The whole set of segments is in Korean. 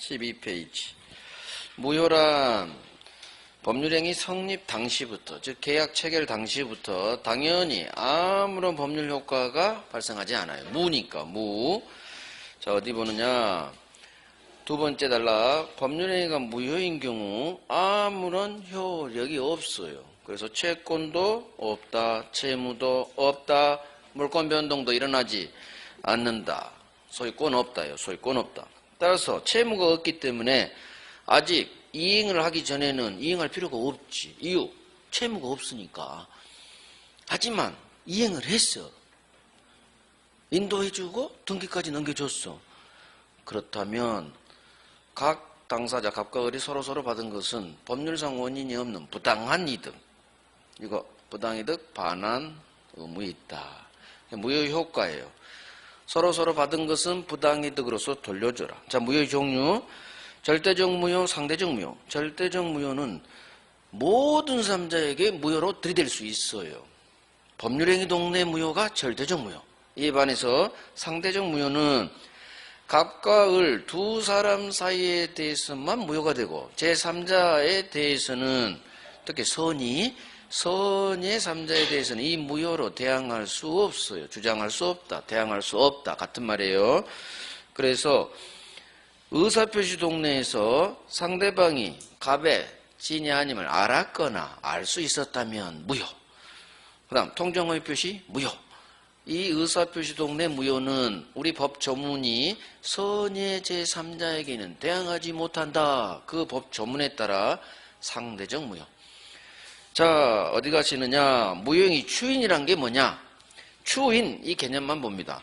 12페이지. 무효란 법률행위 성립 당시부터, 즉 계약 체결 당시부터 당연히 아무런 법률 효과가 발생하지 않아요. 무니까 무. 자, 어디 보느냐. 두 번째 단락. 법률행위가 무효인 경우 아무런 효력이 없어요. 그래서 채권도 없다, 채무도 없다, 물권 변동도 일어나지 않는다. 소유권 없다요. 소유권 없다. 따라서 채무가 없기 때문에 아직 이행을 하기 전에는 이행할 필요가 없지. 이유, 채무가 없으니까. 하지만 이행을 했어. 인도해주고 등기까지 넘겨줬어. 그렇다면 각 당사자, 갑과 을이 서로서로 받은 것은 법률상 원인이 없는 부당한 이득. 이거 부당이득 반환 의무에 있다. 무효 효과예요. 서로서로 받은 것은 부당이득으로서 돌려줘라. 자, 무효의 종류. 절대적 무효, 상대적 무효. 절대적 무효는 모든 사람자에게 무효로 들이댈 수 있어요. 법률행위 동내 무효가 절대적 무효. 이에 반해서 상대적 무효는 갑과 을 두 사람 사이에 대해서만 무효가 되고 제3자에 대해서는 특히 선의 3자에 대해서는 이 무효로 대항할 수 없어요. 주장할 수 없다. 대항할 수 없다. 같은 말이에요. 그래서 의사표시 동네에서 상대방이 갑의 진이 아님을 알았거나 알 수 있었다면 무효. 그 다음 통정의 표시 무효. 이 의사표시 동네 무효는 우리 법 조문이 선의 제3자에게는 대항하지 못한다. 그 법 조문에 따라 상대적 무효. 자, 어디 가시느냐. 무효행위 추인이란 게 뭐냐. 추인 이 개념만 봅니다.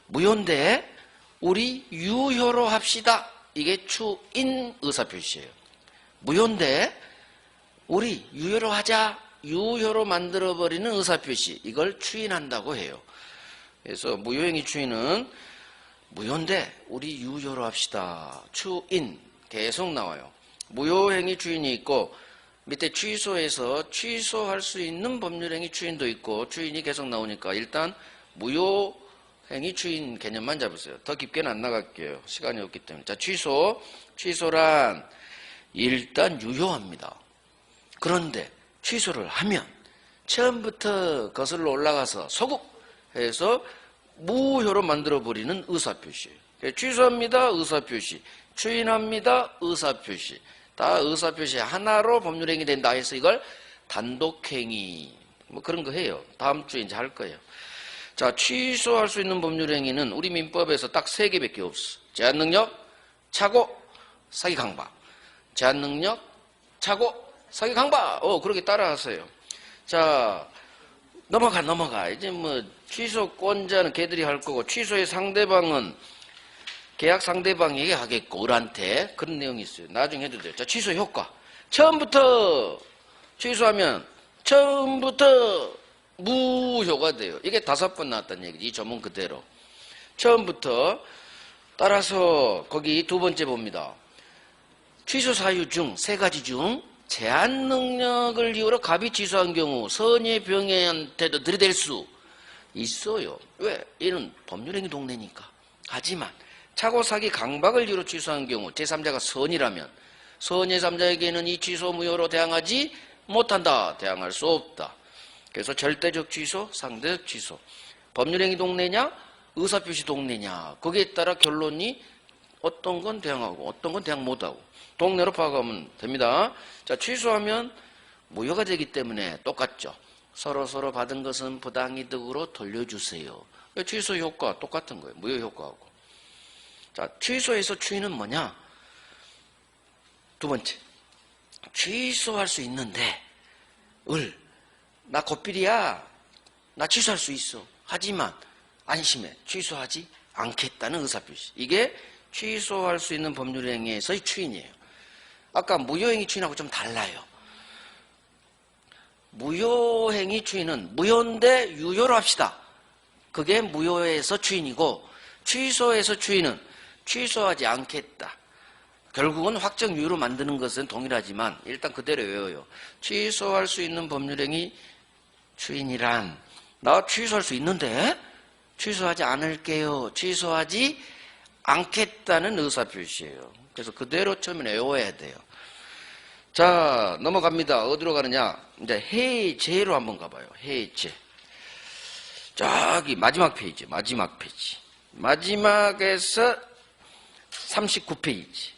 무효인데 우리 유효로 합시다. 이게 추인 의사표시예요. 무효인데 우리 유효로 하자. 유효로 만들어버리는 의사표시. 이걸 추인한다고 해요. 그래서 무효행위 추인은 무효인데 우리 유효로 합시다. 추인 계속 나와요. 무효행위 추인이 있고 밑에 취소해서 취소할 수 있는 법률행위 추인도 있고 추인이 계속 나오니까 일단 무효행위 추인 개념만 잡으세요. 더 깊게는 안 나갈게요. 시간이 없기 때문에. 자, 취소란 일단 유효합니다. 그런데 취소를 하면 처음부터 거슬러 올라가서 소급해서 무효로 만들어버리는 의사표시예요. 취소합니다. 의사표시. 추인합니다. 의사표시. 다 의사표시 하나로 법률행위 된다 해서 이걸 단독행위 뭐 그런 거 해요. 다음 주에 이제 할 거예요. 자, 취소할 수 있는 법률행위는 우리 민법에서 딱 3개밖에 없어. 제한능력, 착오, 사기강박. 제한능력, 착오, 사기강박. 그렇게 따라하세요. 자, 넘어가. 이제 뭐 취소권자는 걔들이 할 거고 취소의 상대방은 계약 상대방에게 하겠고 을한테 그런 내용이 있어요. 나중에 해도 돼요. 자, 취소 효과. 처음부터 취소하면 처음부터 무효가 돼요. 이게 5번 나왔다는 얘기지. 이 조문 그대로. 처음부터. 따라서 거기 두 번째 봅니다. 취소 사유 중 3가지 중 제한 능력을 이유로 갑이 취소한 경우 선의 병행한테도 들이댈 수 있어요. 왜? 이는 법률행위 동네니까. 하지만 착오, 사기, 강박을 이유로 취소한 경우 제3자가 선이라면 선의 3자에게는 이 취소 무효로 대항하지 못한다. 대항할 수 없다. 그래서 절대적 취소, 상대적 취소. 법률행위 동네냐? 의사표시 동네냐? 거기에 따라 결론이 어떤 건 대항하고 어떤 건 대항 못하고 동네로 파악하면 됩니다. 자, 취소하면 무효가 되기 때문에 똑같죠. 서로 받은 것은 부당이득으로 돌려주세요. 취소 효과 똑같은 거예요. 무효 효과하고. 자, 취소에서 추인은 뭐냐? 두 번째. 취소할 수 있는데 나 godbil이야. 나 취소할 수 있어. 하지만 안심해. 취소하지 않겠다는 의사표시. 이게 취소할 수 있는 법률행위에서의 추인이에요. 아까 무효행위 추인하고 좀 달라요. 무효행위 추인은 무효인데 유효로 합시다. 그게 무효에서 추인이고 취소에서 추인은 취소하지 않겠다. 결국은 확정 유효로 만드는 것은 동일하지만 일단 그대로 외워요. 취소할 수 있는 법률행위 추인이란 나 취소할 수 있는데 취소하지 않을게요. 취소하지 않겠다는 의사표시예요. 그래서 그대로 처음에 외워야 돼요. 자, 넘어갑니다. 어디로 가느냐? 이제 해제로 한번 가봐요. 해제. 저기 마지막 페이지. 마지막에서 39페이지.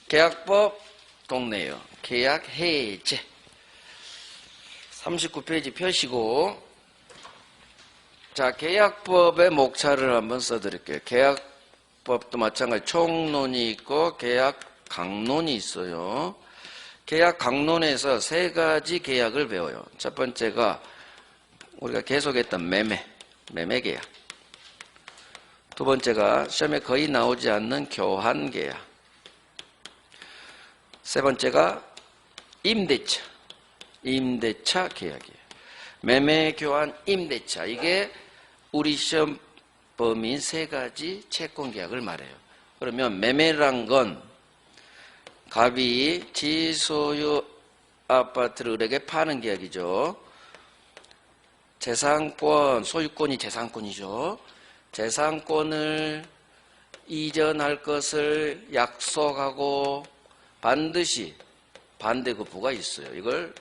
계약법 동네요. 계약 해제. 39페이지 펴시고, 자, 계약법의 목차를 한번 써드릴게요. 계약법도 마찬가지 총론이 있고 계약 강론이 있어요. 계약 강론에서 세 가지 계약을 배워요. 첫 번째가 우리가 계속했던 매매 계약. 두 번째가 시험에 거의 나오지 않는 교환 계약. 세 번째가 임대차 계약이에요. 매매, 교환, 임대차. 이게 우리 시험 범위인 세 가지 채권 계약을 말해요. 그러면 매매란 건 갑이 지소유 아파트를 을에게 파는 계약이죠. 재산권, 소유권이 재산권이죠. 재산권을 이전할 것을 약속하고 반드시 반대급부가 있어요. 이걸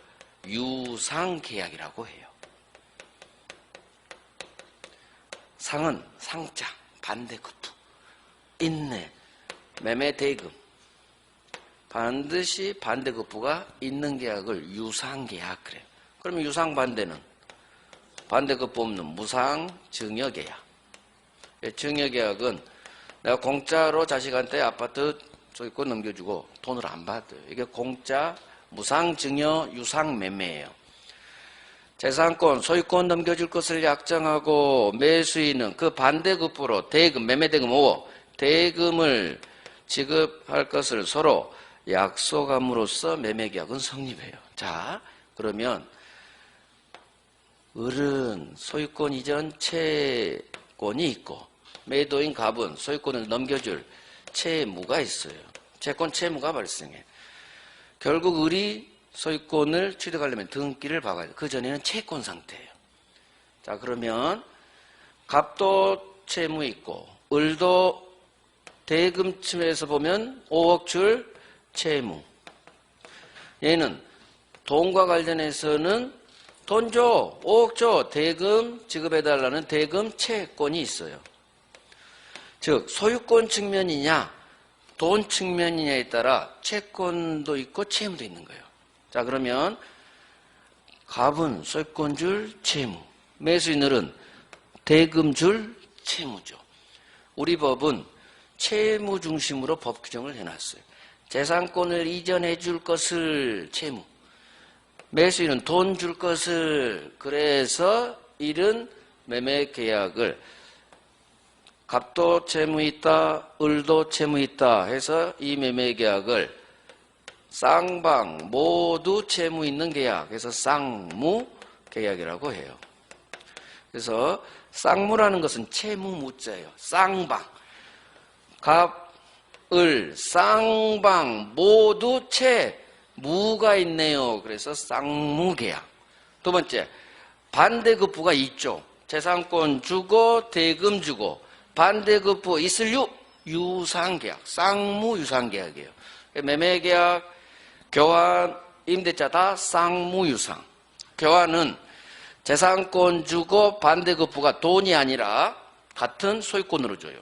유상계약이라고 해요. 상은 상장, 반대급부, 인내, 매매대금. 반드시 반대급부가 있는 계약을 유상계약 그래요. 그러면 유상반대는 반대급부 없는 무상증여계약. 증여계약은 내가 공짜로 자식한테 아파트 소유권 넘겨주고 돈을 안 받아요. 이게 공짜 무상증여 유상매매예요. 재산권, 소유권 넘겨줄 것을 약정하고 매수인은 그 반대급부로 대금, 매매대금 5, 대금을 지급할 것을 서로 약속함으로써 매매계약은 성립해요. 자, 그러면 을은 소유권 이전 채권이 있고 매도인 갑은 소유권을 넘겨줄 채무가 있어요. 채권 채무가 발생해. 결국 을이 소유권을 취득하려면 등기를 박아야 돼요. 그 전에는 채권 상태예요. 자, 그러면 갑도 채무 있고 을도 대금층에서 보면 5억 줄 채무. 얘는 돈과 관련해서는 돈 줘, 5억 줘, 대금 지급해달라는 대금 채권이 있어요. 즉 소유권 측면이냐 돈 측면이냐에 따라 채권도 있고 채무도 있는 거예요. 자, 그러면 갑은 소유권 줄 채무, 매수인 을은 대금 줄 채무죠. 우리 법은 채무 중심으로 법 규정을 해놨어요. 재산권을 이전해 줄 것을 채무, 매수인은 돈 줄 것을. 그래서 이런 매매 계약을 갑도 채무 있다, 을도 채무 있다 해서 이 매매 계약을 쌍방 모두 채무 있는 계약, 그래서 쌍무 계약이라고 해요. 그래서 쌍무라는 것은 채무무자예요. 쌍방, 갑, 을, 쌍방 모두 채무가 있네요. 그래서 쌍무계약. 두 번째, 반대급부가 있죠. 재산권 주고 대금 주고 반대급부 있을 유상계약, 쌍무유상계약이에요. 매매계약, 교환, 임대차 다 쌍무유상. 교환은 재산권 주고 반대급부가 돈이 아니라 같은 소유권으로 줘요.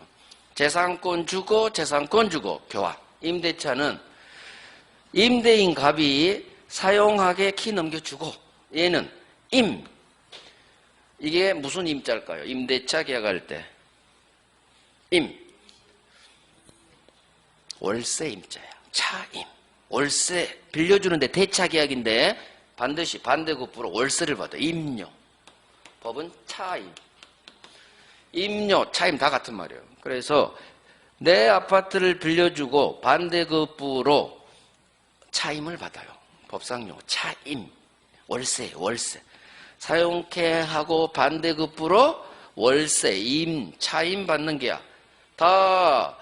재산권 주고 재산권 주고 교환. 임대차는 임대인 갑이 사용하게 키 넘겨주고 얘는 임. 이게 무슨 임자일까요? 임대차 계약할 때 임. 월세 임자야. 차임. 월세 빌려주는데 대차 계약인데 반드시 반대급부로 월세를 받아. 임료. 법은 차임. 임료, 차임 다 같은 말이에요. 그래서 내 아파트를 빌려주고 반대급부로 차임을 받아요. 법상용 차임. 월세. 사용케 하고 반대급부로 월세, 차임 받는 계약. 다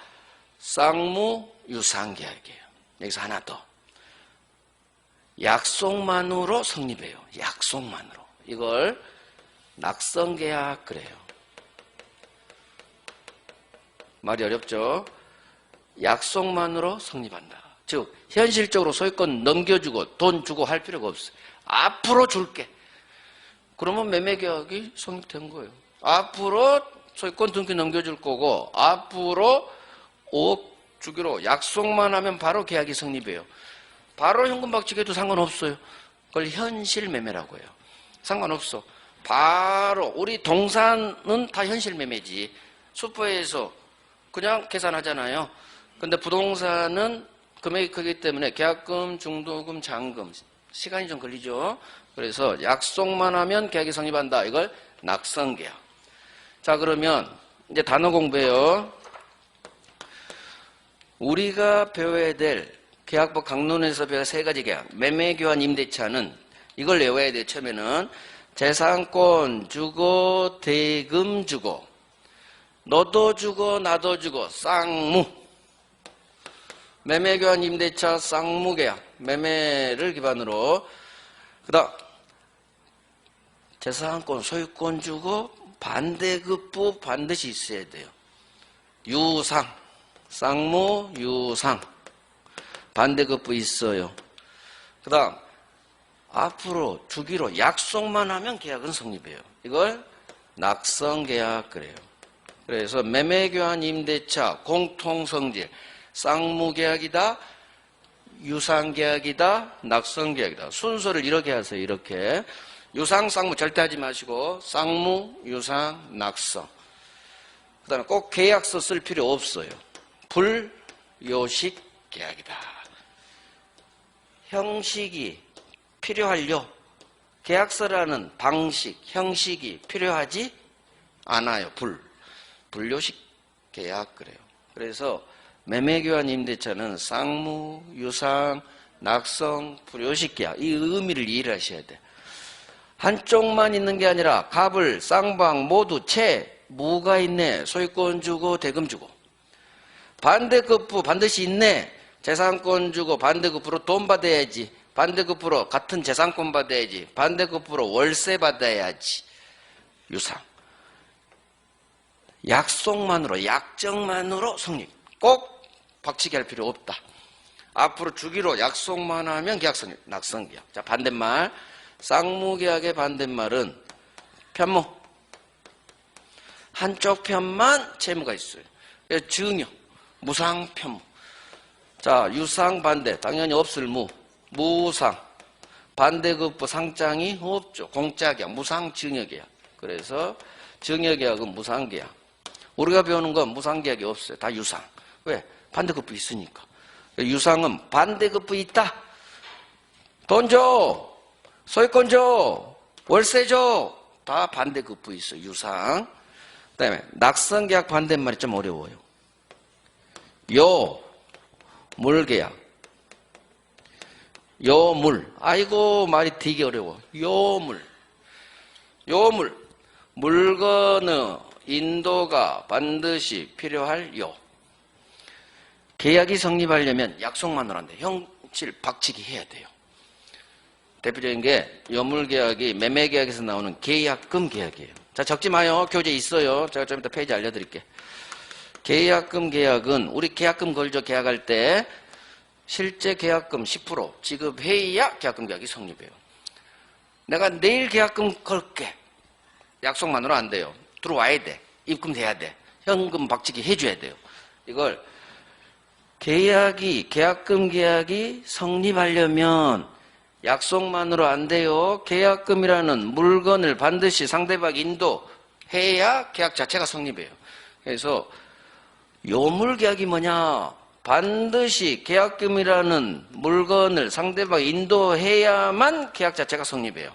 쌍무유상계약이에요. 여기서 하나 더. 약속만으로 성립해요. 약속만으로. 이걸 낙성계약 그래요. 말이 어렵죠? 약속만으로 성립한다. 즉 현실적으로 소유권 넘겨주고 돈 주고 할 필요가 없어요. 앞으로 줄게. 그러면 매매계약이 성립된 거예요. 앞으로 소유권 등기 넘겨줄 거고 앞으로 5억 주기로 약속만 하면 바로 계약이 성립해요. 바로 현금 박치기해도 상관없어요. 그걸 현실 매매라고 해요. 상관없어. 바로 우리 동산은 다 현실 매매지. 슈퍼에서 그냥 계산하잖아요. 근데 부동산은 금액이 크기 때문에 계약금, 중도금, 잔금 시간이 좀 걸리죠. 그래서 약속만 하면 계약이 성립한다. 이걸 낙성계약. 자, 그러면 이제 단어 공부해요. 우리가 배워야 될 계약법 강론에서 배울 세 가지 계약. 매매교환 임대차는 이걸 외워야 돼요. 처음에는 재산권 주고 대금 주고 너도 주고 나도 주고 쌍무. 매매교환 임대차 쌍무계약. 매매를 기반으로. 그 다음 재산권 소유권 주고 반대급부 반드시 있어야 돼요. 유상. 쌍무 유상. 반대급부 있어요. 그 다음 앞으로 주기로 약속만 하면 계약은 성립해요. 이걸 낙성계약 그래요. 그래서 매매교환 임대차 공통성질 쌍무계약이다 유상계약이다 낙성계약이다. 순서를 이렇게 하세요. 이렇게 유상 쌍무 절대 하지 마시고 쌍무 유상 낙성. 그 다음에 꼭 계약서 쓸 필요 없어요. 불요식 계약이다. 형식이 필요할요. 계약서라는 방식, 형식이 필요하지 않아요. 불요식 계약 그래요. 그래서 매매교환 임대차는 쌍무, 유상, 낙성, 불요식 계약 이 의미를 이해를 하셔야 돼. 한쪽만 있는 게 아니라 갑을, 쌍방 모두 무가 있네. 소유권 주고 대금 주고. 반대급부 반드시 있네. 재산권 주고 반대급부로 돈 받아야지. 반대급부로 같은 재산권 받아야지. 반대급부로 월세 받아야지. 유상. 약속만으로 약정만으로 성립. 꼭 박치기 할 필요 없다. 앞으로 주기로 약속만 하면 계약 성립. 낙성계약. 자, 반대말. 쌍무계약의 반대말은 편무. 한쪽 편만 채무가 있어요. 증여. 무상편무. 자, 유상 반대. 당연히 없을 무. 무상. 반대급부 상장이 없죠. 공짜계약. 무상증여계약. 그래서 증여계약은 무상계약. 우리가 배우는 건 무상계약이 없어요. 다 유상. 왜? 반대급부 있으니까. 유상은 반대급부 있다. 돈 줘. 소유권 줘. 월세 줘. 다 반대급부 있어요. 유상. 그 다음에 낙성계약 반대말이 좀 어려워요. 물계약. 요물. 아이고 말이 되게 어려워. 요물. 물건의 인도가 반드시 필요할 요. 계약이 성립하려면 약속만으로 안 돼. 형질 박치기 해야 돼요. 대표적인 게 요물계약이 매매계약에서 나오는 계약금 계약이에요. 자, 적지 마요. 교재 있어요. 제가 좀 이따 페이지 알려드릴게. 계약금 계약은 우리 계약금 걸죠. 계약할 때 실제 계약금 10% 지급해야 계약금 계약이 성립해요. 내가 내일 계약금 걸게. 약속만으로 안 돼요. 들어와야 돼. 입금돼야 돼. 현금 박치기 해줘야 돼요. 이걸 계약금 계약이 성립하려면 약속만으로 안 돼요. 계약금이라는 물건을 반드시 상대방 인도해야 계약 자체가 성립해요. 그래서 요물계약이 뭐냐? 반드시 계약금이라는 물건을 상대방 인도해야만 계약 자체가 성립해요.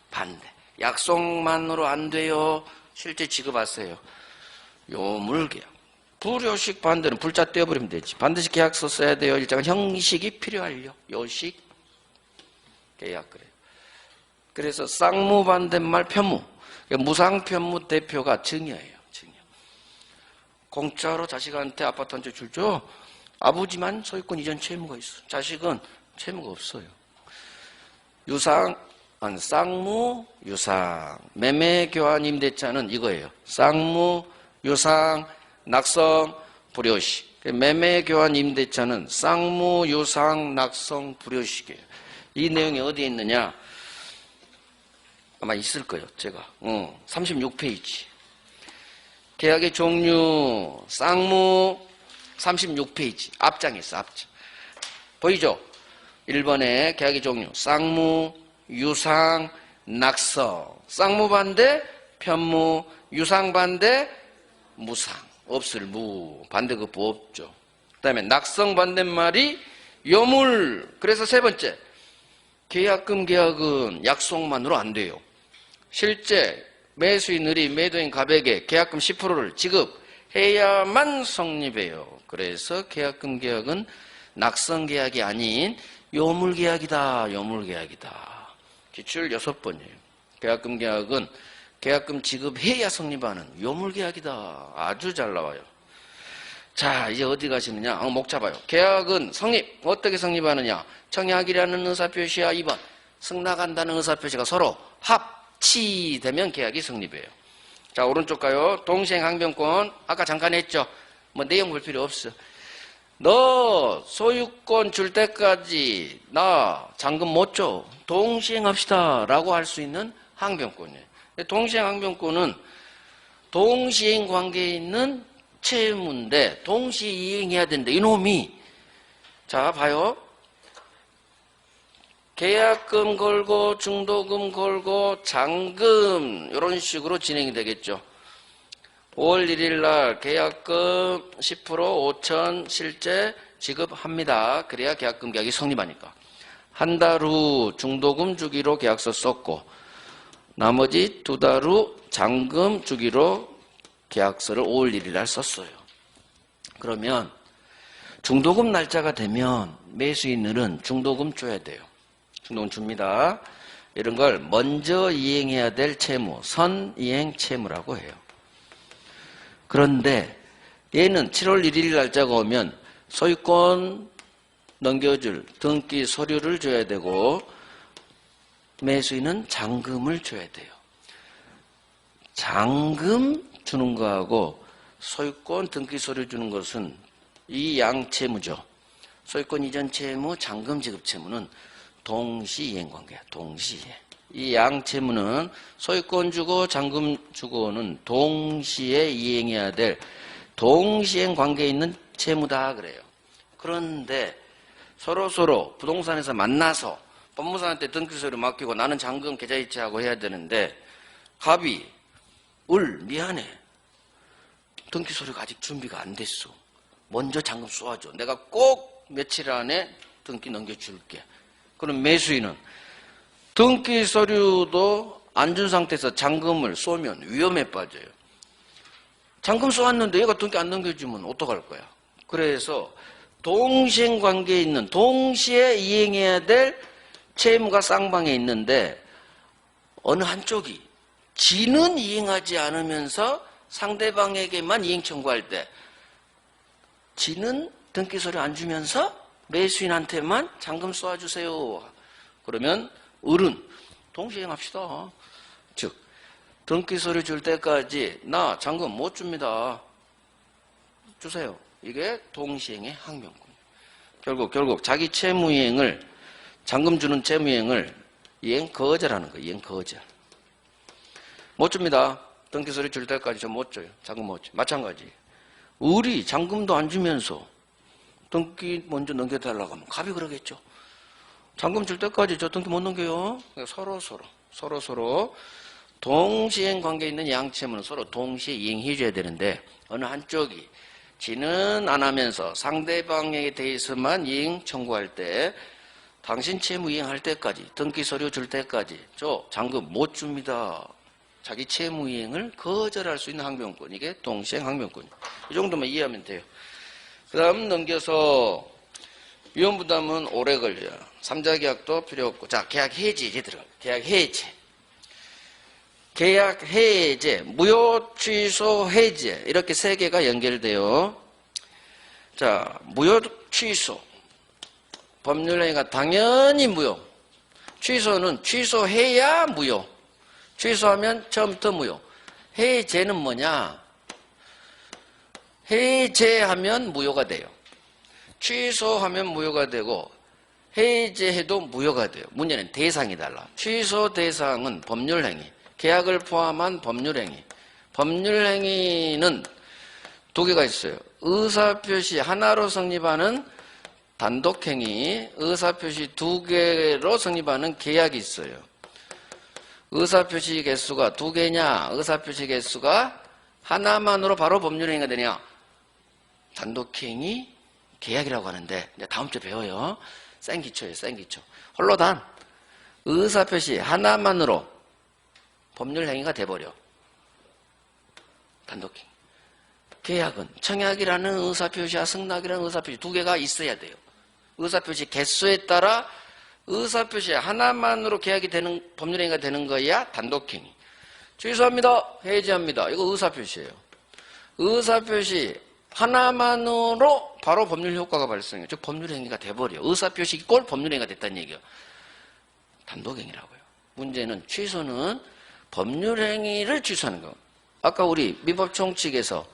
반대. 약속만으로 안 돼요. 실제 지급하세요. 요물계약. 불요식 반대는 불자 떼어버리면 되지. 반드시 계약서 써야 돼요. 일정한 형식이 필요할요. 요식 계약 그래요. 그래서 쌍무 반대말 편무. 무상편무 대표가 증여예요. 증여. 공짜로 자식한테 아파트 한 채 줄죠. 아버지만 소유권 이전 채무가 있어. 자식은 채무가 없어요. 쌍무, 유상. 매매교환 임대차는 이거예요. 쌍무, 유상, 낙성, 불효시. 매매, 교환, 임대차는 쌍무, 유상, 낙성, 불효시이에요. 이 내용이 어디에 있느냐? 아마 있을 거예요, 제가. 36페이지. 계약의 종류, 쌍무, 36페이지. 앞장에 있어, 앞장. 보이죠? 1번에 계약의 종류, 쌍무, 유상, 낙성. 쌍무 반대, 편무, 유상 반대, 무상. 없을 무. 반대급부 없죠. 그 다음에 낙성 반대말이 요물. 그래서 세 번째. 계약금 계약은 약속만으로 안 돼요. 실제 매수인들이 매도인 갑에게 계약금 10%를 지급해야만 성립해요. 그래서 계약금 계약은 낙성 계약이 아닌 요물 계약이다. 요물 계약이다. 기출 6번이에요. 계약금 계약은 계약금 지급해야 성립하는 요물 계약이다. 아주 잘 나와요. 자, 이제 어디 가시느냐? 목 잡아요. 계약은 성립. 어떻게 성립하느냐? 청약이라는 의사표시와 2번 승낙한다는 의사표시가 서로 합치되면 계약이 성립해요. 자, 오른쪽 가요. 동시행 항변권. 아까 잠깐 했죠? 뭐 내용 볼 필요 없어. 너 소유권 줄 때까지 나 잔금 못 줘. 동시행합시다. 라고 할 수 있는 항변권이에요. 동시행 항변권은 동시행 관계에 있는 채무인데 동시에 이행해야 되는데 이놈이 자 봐요. 계약금 걸고 중도금 걸고 잔금 이런 식으로 진행이 되겠죠. 5월 1일 날 계약금 10% 5천 실제 지급합니다. 그래야 계약금 계약이 성립하니까. 한 달 후 중도금 주기로 계약서 썼고 나머지 2달 후 잔금 주기로 계약서를 5월 1일 날 썼어요. 그러면 중도금 날짜가 되면 매수인들은 중도금 줘야 돼요. 중도금 줍니다. 이런 걸 먼저 이행해야 될 채무, 선이행 채무라고 해요. 그런데 얘는 7월 1일 날짜가 오면 소유권 넘겨줄 등기 서류를 줘야 되고 매수인은 잔금을 줘야 돼요. 잔금 주는 거하고 소유권 등기 서류 주는 것은 이 양채무죠. 소유권 이전 채무, 잔금 지급 채무는 동시이행 관계야. 동시이행. 이 양채무는 소유권 주고 잔금 주고는 동시에 이행해야 될 동시행 관계에 있는 채무다 그래요. 그런데 서로 부동산에서 만나서 법무사한테 등기 서류 맡기고 나는 잔금 계좌이체하고 해야 되는데 갑이 미안해. 등기 서류가 아직 준비가 안 됐어. 먼저 잔금 쏘아줘. 내가 꼭 며칠 안에 등기 넘겨줄게. 그럼 매수인은 등기 서류도 안 준 상태에서 잔금을 쏘면 위험에 빠져요. 잔금 쏘았는데 얘가 등기 안 넘겨주면 어떡할 거야. 그래서 동시행 관계에 있는 동시에 이행해야 될 채무가 쌍방에 있는데 어느 한쪽이 지는 이행하지 않으면서 상대방에게만 이행 청구할 때 지는 등기 서류 안 주면서 매수인한테만 잔금 쏘아주세요. 그러면 을은 동시행합시다. 즉 등기 서류 줄 때까지 나 잔금 못 줍니다. 주세요. 이게 동시행의 항변권. 결국 자기 채무이행을 잔금 주는 채무이행을 이행 거절하는 거예요. 이행 거절. 못 줍니다. 등기 서류 줄 때까지 저 못 줘요. 잔금 못 줘요. 마찬가지. 을이 잔금도 안 주면서 등기 먼저 넘겨달라고 하면 갑이 그러겠죠. 잔금 줄 때까지 저 등기 못 넘겨요. 서로 동시행 관계에 있는 양채무는 서로 동시에 이행해 줘야 되는데 어느 한쪽이 지는 안 하면서 상대방에 대해서만 이행 청구할 때 당신 채무 이행할 때까지 등기 서류 줄 때까지 저 잔금 못 줍니다. 자기 채무 이행을 거절할 수 있는 항변권. 이게 동시행 항변권이에요. 이 정도만 이해하면 돼요. 그 다음 넘겨서 위험부담은 오래 걸려요. 3자 계약도 필요 없고. 자, 계약 해지 이제 들어가요. 계약 해제. 계약 해제, 무효 취소 해제 이렇게 세 개가 연결돼요. 자, 무효 취소. 법률행위가 당연히 무효. 취소는 취소해야 무효. 취소하면 처음부터 무효. 해제는 뭐냐? 해제하면 무효가 돼요. 취소하면 무효가 되고 해제해도 무효가 돼요. 문제는 대상이 달라. 취소 대상은 법률행위, 계약을 포함한 법률행위. 법률행위는 두 개가 있어요. 의사표시 하나로 성립하는 단독행위, 의사표시 두 개로 성립하는 계약이 있어요. 의사표시 개수가 두 개냐, 의사표시 개수가 하나만으로 바로 법률행위가 되냐. 단독행위, 계약이라고 하는데 이제 다음 주에 배워요. 생기초예요, 생기초. 홀로 단 의사표시 하나만으로 법률행위가 돼버려. 단독행위. 계약은 청약이라는 의사표시와 승낙이라는 의사표시 두 개가 있어야 돼요. 의사표시 개수에 따라 의사표시 하나만으로 계약이 되는 법률행위가 되는 거야 단독행위. 취소합니다, 해지합니다. 이거 의사표시예요. 의사표시 하나만으로 바로 법률 효과가 발생해요. 즉 법률행위가 돼버려. 의사표시 꼴 법률행위가 됐다는 얘기예요. 단독행위라고요. 문제는 취소는 법률행위를 취소하는 거. 아까 우리 민법총칙에서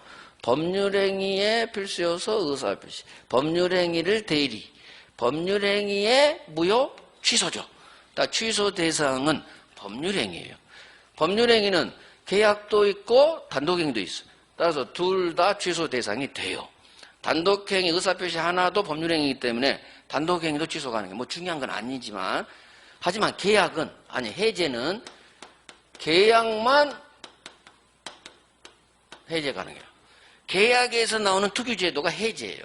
법률행위의 필수요소 의사표시, 법률행위를 대리, 법률행위의 무효 취소죠. 취소 대상은 법률행위예요. 법률행위는 계약도 있고 단독행위도 있어요. 따라서 둘 다 취소 대상이 돼요. 단독행위 의사표시 하나도 법률행위이기 때문에 단독행위도 취소 가능해요. 뭐 중요한 건 아니지만, 하지만 계약은, 아니 해제는 계약만 해제 가능해요. 계약에서 나오는 특유제도가 해제예요.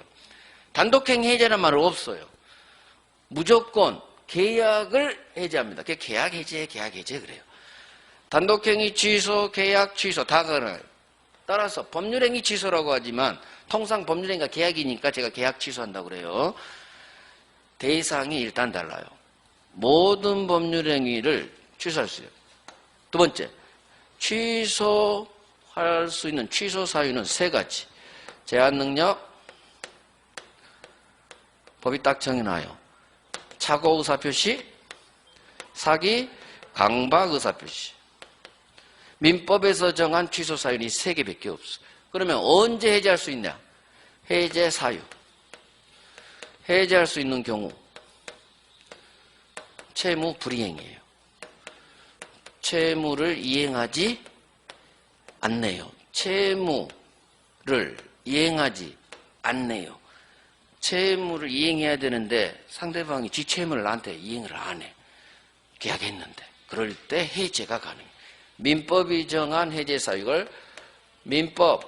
단독행위 해제라는 말은 없어요. 무조건 계약을 해제합니다. 그게 계약 해제, 계약 해제 그래요. 단독행위 취소, 계약 취소 다 가능해요. 따라서 법률행위 취소라고 하지만 통상 법률행위가 계약이니까 제가 계약 취소한다고 그래요. 대상이 일단 달라요. 모든 법률행위를 취소할 수 있어요. 두 번째, 취소할 수 있는 취소 사유는 세 가지. 제한 능력, 법이 딱 정해놔요. 착오 의사표시, 사기, 강박 의사표시. 민법에서 정한 취소 사유는 이 세 개밖에 없어. 그러면 언제 해제할 수 있냐? 해제 사유. 해제할 수 있는 경우 채무 불이행이에요. 채무를 이행하지 않네요. 채무를 이행하지 않네요. 채무를 이행해야 되는데 상대방이 지 채무를 나한테 이행을 안 해. 계약했는데. 그럴 때 해제가 가능해요. 민법이 정한 해제 사유를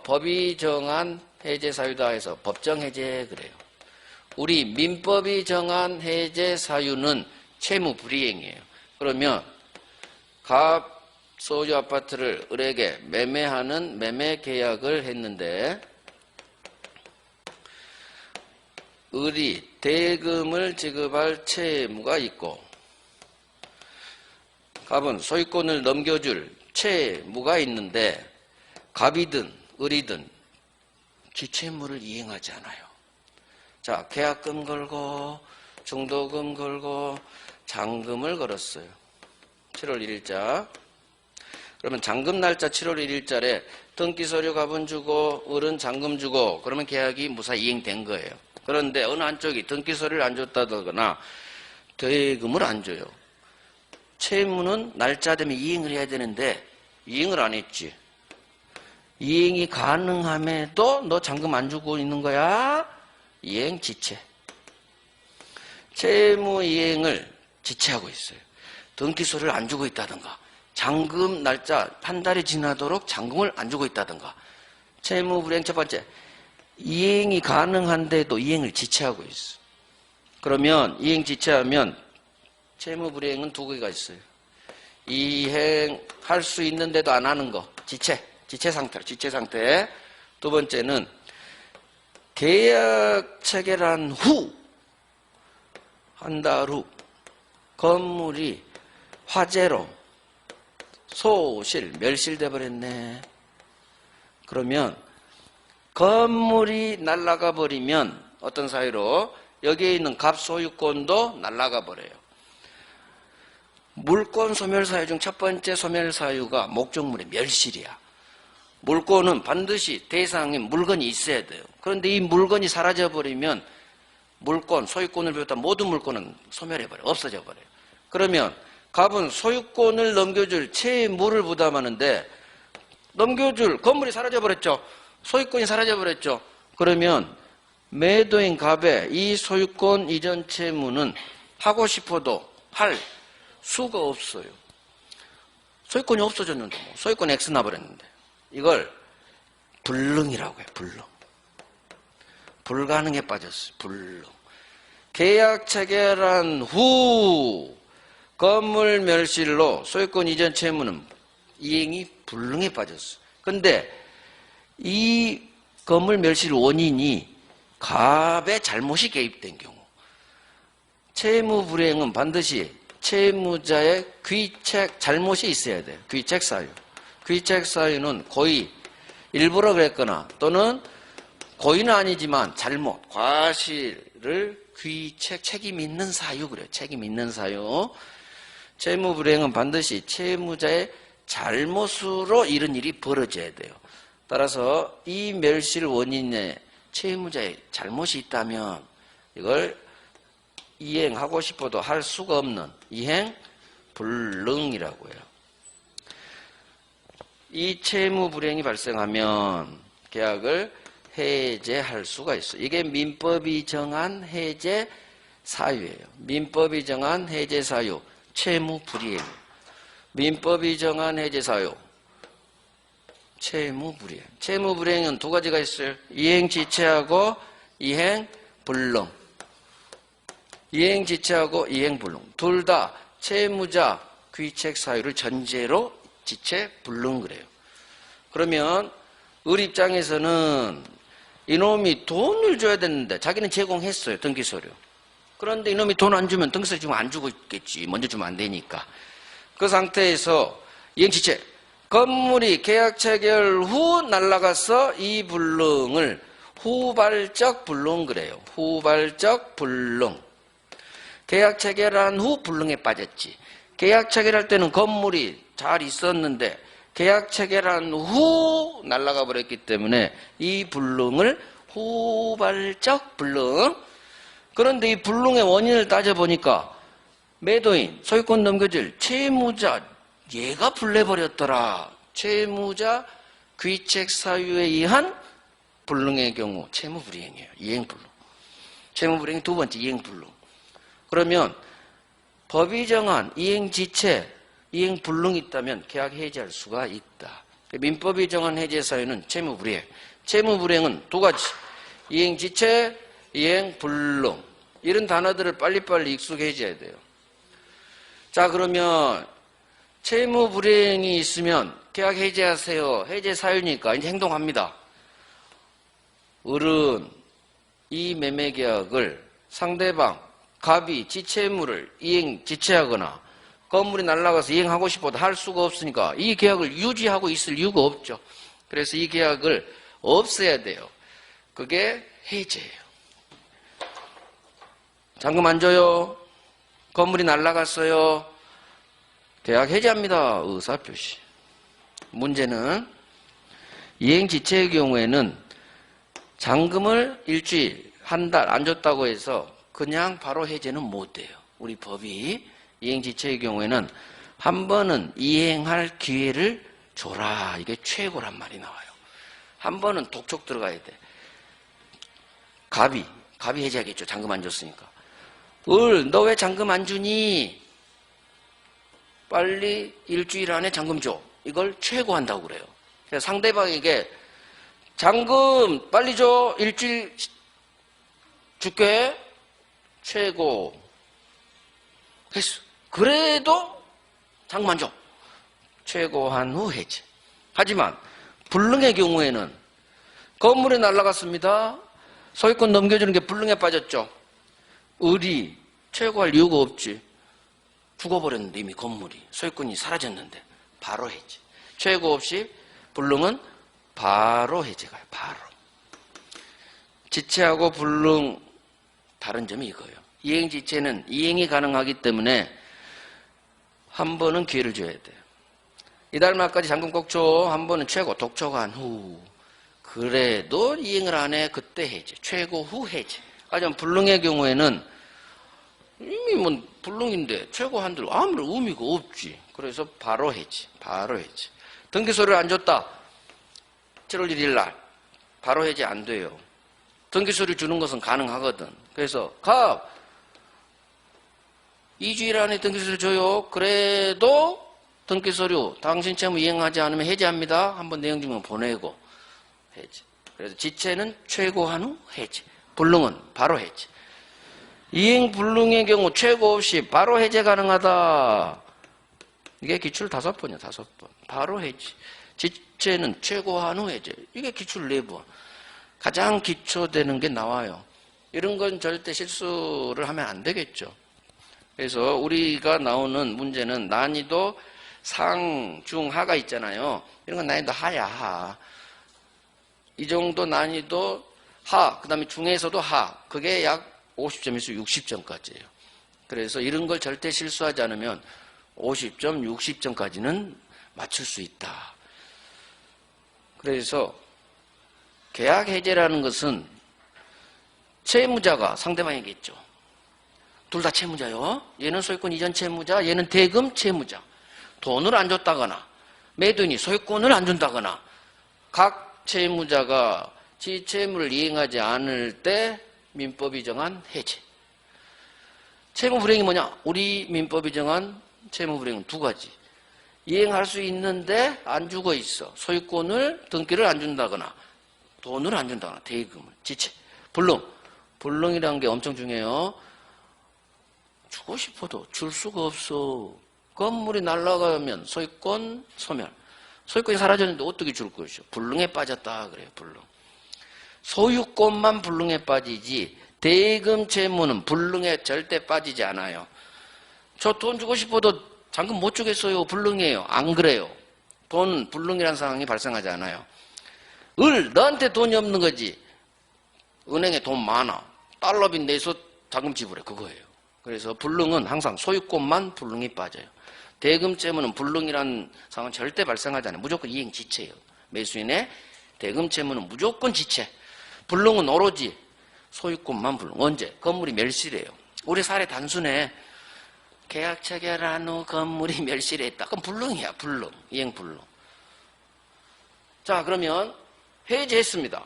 법이 정한 해제 사유다 해서 법정 해제 그래요. 우리 민법이 정한 해제 사유는 채무 불이행이에요. 그러면 갑 소유 아파트를 을에게 매매하는 매매 계약을 했는데 을이 대금을 지급할 채무가 있고 갑은 소유권을 넘겨줄 채무가 있는데 갑이든 을이든 기채무를 이행하지 않아요. 자, 계약금 걸고 중도금 걸고 잔금을 걸었어요. 7월 1일자. 그러면 잔금 날짜 7월 1일자에 등기서류 갑은 주고 을은 잔금 주고 그러면 계약이 무사 이행된 거예요. 그런데 어느 한쪽이 등기서류를 안 줬다거나 대금을 안 줘요. 채무는 날짜 되면 이행을 해야 되는데 이행을 안 했지. 이행이 가능함에도 너 잔금 안 주고 있는 거야? 이행 지체. 채무 이행을 지체하고 있어요. 등기소를 안 주고 있다든가 잔금 날짜 한 달이 지나도록 잔금을 안 주고 있다든가. 채무 불이행 첫 번째, 이행이 가능한데도 이행을 지체하고 있어. 그러면 이행 지체하면 채무 불이행은 두 개가 있어요. 이행할 수 있는데도 안 하는 거, 지체 상태. 두 번째는 계약 체결한 후, 한 달 후 건물이 화재로 멸실돼 버렸네. 그러면 건물이 날아가 버리면 어떤 사유로 여기에 있는 갑 소유권도 날아가 버려요. 물권 소멸 사유 중 첫 번째 소멸 사유가 목적물의 멸실이야. 물권은 반드시 대상에 물건이 있어야 돼요. 그런데 이 물건이 사라져버리면 물권, 소유권을 비롯한 모든 물권은 소멸해버려요. 없어져 버려요. 그러면 갑은 소유권을 넘겨줄 채무를 부담하는데 넘겨줄 건물이 사라져버렸죠. 소유권이 사라져버렸죠. 그러면 매도인 갑의 이 소유권 이전 채무는 하고 싶어도 할 수가 없어요. 소유권이 없어졌는데 소유권 X 나버렸는데 이걸 불능이라고 해요. 불능. 불가능에 빠졌어요. 불능. 계약 체결한 후 건물 멸실로 소유권 이전 채무는 이행이 불능에 빠졌어요. 근데 이 건물 멸실 원인이 갑의 잘못이 개입된 경우 채무 불이행은 반드시 채무자의 귀책 잘못이 있어야 돼요. 귀책 사유. 귀책 사유는 고의, 일부러 그랬거나 또는 고의는 아니지만 잘못, 과실을 귀책, 책임 있는 사유 그래요. 책임 있는 사유. 채무 불이행은 반드시 채무자의 잘못으로 이런 일이 벌어져야 돼요. 따라서 이 멸실 원인에 채무자의 잘못이 있다면 이걸 이행하고 싶어도 할 수가 없는 이행 불능이라고 해요. 이 채무 불이행이 발생하면 계약을 해제할 수가 있어요. 이게 민법이 정한 해제 사유예요. 민법이 정한 해제 사유, 채무 불이행. 민법이 정한 해제 사유, 채무 불이행. 채무 불이행은 두 가지가 있어요. 이행 지체하고 이행 불능. 이행 지체하고 이행 불능. 둘 다 채무자 귀책 사유를 전제로 지체 불능 그래요. 그러면 을 입장에서는 이놈이 돈을 줘야 되는데 자기는 제공했어요. 등기서류. 그런데 이놈이 돈 안 주면 등기서류 주면 안 주고 있겠지. 먼저 주면 안 되니까. 그 상태에서 이행지체. 건물이 계약 체결 후 날아가서 이 불능을 후발적 불능 그래요. 후발적 불능. 계약 체결한 후 불능에 빠졌지. 계약 체결할 때는 건물이 잘 있었는데 계약 체결한 후 날아가 버렸기 때문에 이 불능을 후발적 불능. 그런데 이 불능의 원인을 따져보니까 매도인, 소유권 넘겨줄 채무자, 얘가 불내버렸더라. 채무자 귀책 사유에 의한 불능의 경우 채무불이행이에요. 이행불능. 채무불이행 두 번째 이행불능. 그러면 법이 정한 이행지체, 이행불능이 있다면 계약 해제할 수가 있다. 민법이 정한 해제 사유는 채무불이행. 채무불이행은 두 가지. 이행지체, 이행불능. 이런 단어들을 빨리빨리 익숙해져야 돼요. 자, 그러면 채무불이행이 있으면 계약 해제하세요. 해제 사유니까 이제 행동합니다. 을은 이 매매계약을 상대방, 갑이 지채무를 이행, 지체하거나 건물이 날아가서 이행하고 싶어도 할 수가 없으니까 이 계약을 유지하고 있을 이유가 없죠. 그래서 이 계약을 없애야 돼요. 그게 해제예요. 잔금 안 줘요. 건물이 날아갔어요. 계약 해제합니다. 의사표시. 문제는 이행지체의 경우에는 잔금을 일주일, 한 달 안 줬다고 해서 그냥 바로 해제는 못돼요. 우리 법이 이행지체의 경우에는 한 번은 이행할 기회를 줘라. 이게 최고란 말이 나와요. 한 번은 독촉 들어가야 돼. 갑이 해제하겠죠. 잔금 안 줬으니까. 을, 너 왜 잔금 안 주니? 빨리 일주일 안에 잔금 줘. 이걸 최고한다고 그래요. 그래서 상대방에게 잔금 빨리 줘. 일주일 줄게. 최고. 했어. 그래도 잔금 안 줘. 최고한 후 해제. 하지만 불능의 경우에는 건물이 날아갔습니다. 소유권 넘겨주는 게 불능에 빠졌죠. 을이 최고할 이유가 없지. 죽어버렸는데 이미 건물이 소유권이 사라졌는데 바로 해제. 최고 없이 불능은 바로 해제가요. 바로. 지체하고 불능 다른 점이 이거예요. 이행지체는 이행이 가능하기 때문에 한 번은 기회를 줘야 돼요. 이달 말까지 잔금 꼭 줘. 한 번은 최고 독촉한 후. 그래도 이행을 안 해. 그때 해제. 최고 후 해제. 하지만 불능의 경우에는 이미 뭐 불능인데 최고 한들 아무런 의미가 없지. 그래서 바로 해제. 바로 해제. 등기소리를 안 줬다. 7월 1일 날. 바로 해제 안 돼요. 등기소리 주는 것은 가능하거든. 그래서 갑 2주일 안에 등기소리 줘요. 그래도 등기서류 당신 채무 이행하지 않으면 해제합니다. 한번 내용 증명 보내고 해제. 그래서 지체는 최고한 후 해제. 불능은 바로 해제. 이행 불능의 경우 최고 없이 바로 해제 가능하다. 이게 기출 5번이야. 5번. 바로 해제. 지체는 최고한 후 해제. 이게 기출 4번. 가장 기초되는 게 나와요. 이런 건 절대 실수를 하면 안 되겠죠. 그래서 우리가 나오는 문제는 난이도 상, 중, 하가 있잖아요. 이런 건 난이도 하야, 하. 이 정도 난이도 하, 그 다음에 중에서도 하. 그게 약 50점에서 60점까지예요. 그래서 이런 걸 절대 실수하지 않으면 50점, 60점까지는 맞출 수 있다. 그래서 계약 해제라는 것은 채무자가 상대방이겠죠. 둘 다 채무자요. 얘는 소유권 이전 채무자, 얘는 대금 채무자. 돈을 안 줬다거나 매도인이 소유권을 안 준다거나 각 채무자가 지채무를 이행하지 않을 때 민법이 정한 해제. 채무불이행이 뭐냐? 우리 민법이 정한 채무불이행은 2가지. 이행할 수 있는데 안 주고 있어. 소유권을 등기를 안 준다거나 돈을 안 준다거나 대금을. 지체. 불능. 불능이라는 게 엄청 중요해요. 주고 싶어도 줄 수가 없어. 건물이 날아가면 소유권 소멸. 소유권이 사라졌는데 어떻게 줄 것이요? 불능에 빠졌다 그래요. 불능. 소유권만 불능에 빠지지 대금 채무는 불능에 절대 빠지지 않아요. 저 돈 주고 싶어도 잔금 못 주겠어요. 불능이에요. 안 그래요. 돈 불능이라는 상황이 발생하지 않아요. 너한테 돈이 없는 거지. 은행에 돈 많아. 달러비 내서 잔금 지불해. 그거예요. 그래서 불능은 항상 소유권만 불능이 빠져요. 대금 채무는 불능이라는 상황은 절대 발생하지 않아요. 무조건 이행 지체예요. 매수인의 대금 채무는 무조건 지체. 불능은 오로지 소유권만 불능. 언제? 건물이 멸실해요. 우리 사례 단순해. 계약 체결한 후 건물이 멸실했다. 그럼 불능이야. 불능. 이행 불능. 자, 그러면 해제했습니다.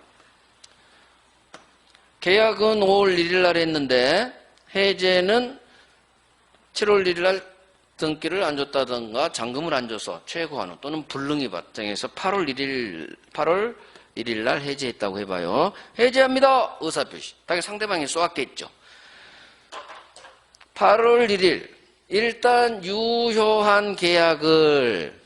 계약은 5월 1일 날 했는데 해제는 7월 1일 날 등기를 안 줬다든가 잔금을 안 줘서 최고한 후 또는 불능이 발생해서 8월 1일 날 해제했다고 해봐요. 해제합니다. 의사표시. 당연히 상대방이 쏘았겠죠. 8월 1일 일단 유효한 계약을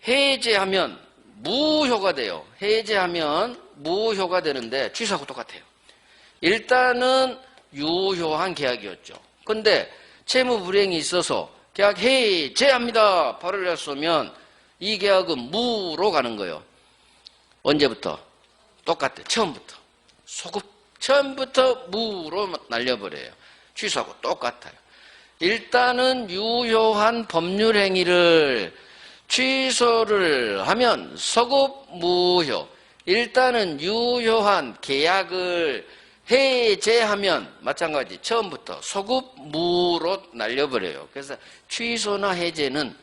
해제하면 무효가 돼요. 해제하면 무효가 되는데 취소하고 똑같아요. 일단은 유효한 계약이었죠. 근데 채무 불이행이 있어서 계약 해제합니다. 8월 날 쏘면 이 계약은 무로 가는 거예요. 언제부터? 똑같아. 처음부터. 소급 처음부터 무로 날려버려요. 취소하고 똑같아요. 일단은 유효한 법률 행위를 취소를 하면 소급 무효. 일단은 유효한 계약을 해제하면 마찬가지 처음부터 소급 무로 날려버려요. 그래서 취소나 해제는